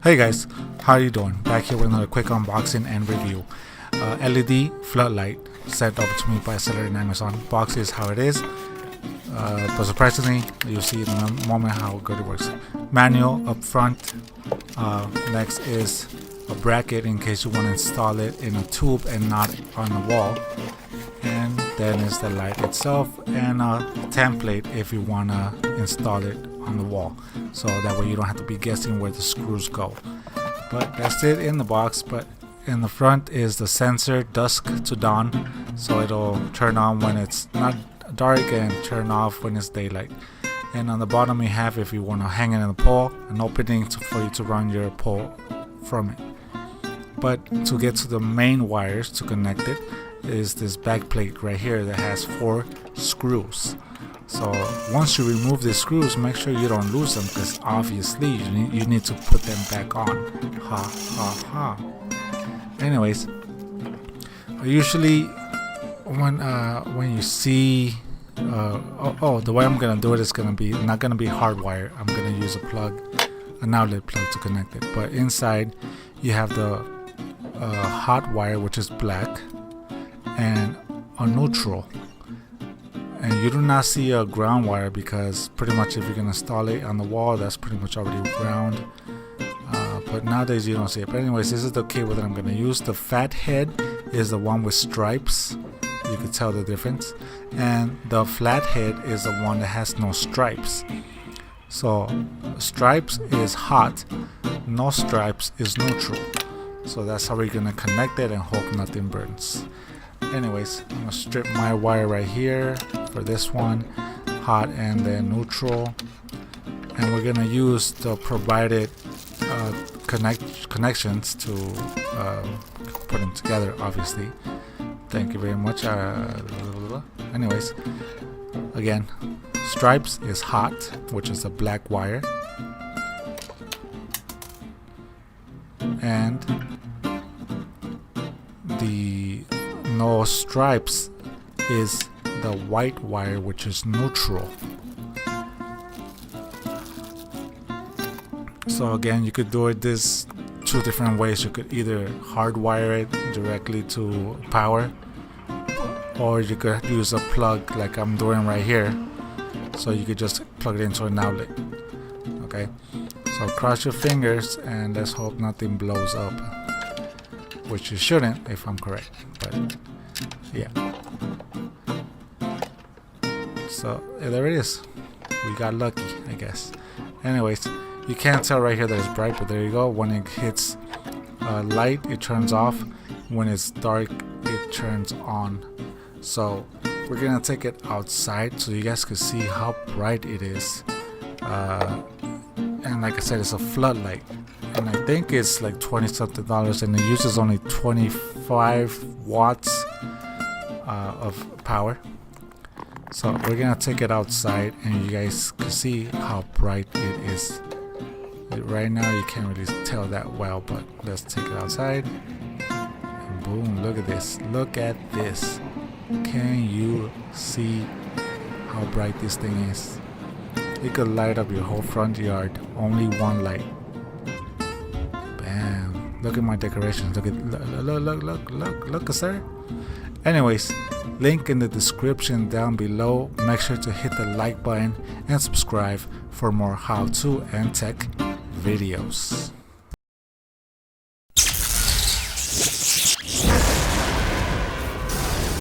Hey guys, how are you doing? Back here with another quick unboxing and review. LED floodlight sent over to me by a seller in Amazon. Box is how it is, but surprisingly, you'll see in a moment how good it works. Manual up front. Next is a bracket in case you want to install it in a tube and not on the wall. And then is the light itself and a template if you want to install it on the wall, so that way you don't have to be guessing where the screws go. But that's it in the box. But in the front is the sensor, dusk to dawn, so it'll turn on when it's not dark and turn off when it's daylight. And on the bottom you have, if you want to hang it in the pole, an opening for you to run your pole from it. But to get to the main wires to connect it is this back plate right here that has 4 screws. So once you remove the screws, make sure you don't lose them, because obviously you need to put them back on. Ha ha ha. Anyways, usually when you see the way I'm gonna do it is not gonna be hardwired. I'm gonna use an outlet plug to connect it. But inside you have the hot wire, which is black, and a neutral. And you do not see a ground wire, because pretty much if you're gonna install it on the wall, that's pretty much already ground. But nowadays you don't see it. But anyways, this is the cable that I'm gonna use. The fat head is the one with stripes. You can tell the difference. And the flat head is the one that has no stripes. So stripes is hot, no stripes is neutral. So that's how we're gonna connect it and hope nothing burns. Anyways, I'm gonna strip my wire right here for this one, hot and then neutral, and we're gonna use the provided connections to put them together, obviously. Thank you very much. Anyways, again, stripes is hot, which is a black wire, and the no stripes is the white wire, which is neutral. So again, you could do it this 2 different ways. You could either hardwire it directly to power, or you could use a plug like I'm doing right here. So you could just plug it into an outlet. Okay, so cross your fingers and let's hope nothing blows up, which you shouldn't if I'm correct, but yeah. So there it is. We got lucky, I guess. Anyways, you can't tell right here that it's bright, but there you go. When it hits light, it turns off. When it's dark, it turns on. So we're gonna take it outside so you guys can see how bright it is. And like I said, it's a floodlight, and I think it's like $20-something, and it uses only 25 watts of power. So we're gonna take it outside and you guys can see how bright it is. Right now you can't really tell that well, but let's take it outside, and boom, look at this. Look at this. Can you see how bright this thing is? It could light up your whole front yard. Only one light. Bam. Look at my decorations. Look, sir. Anyways, link in the description down below. Make sure to hit the like button and subscribe for more how-to and tech videos.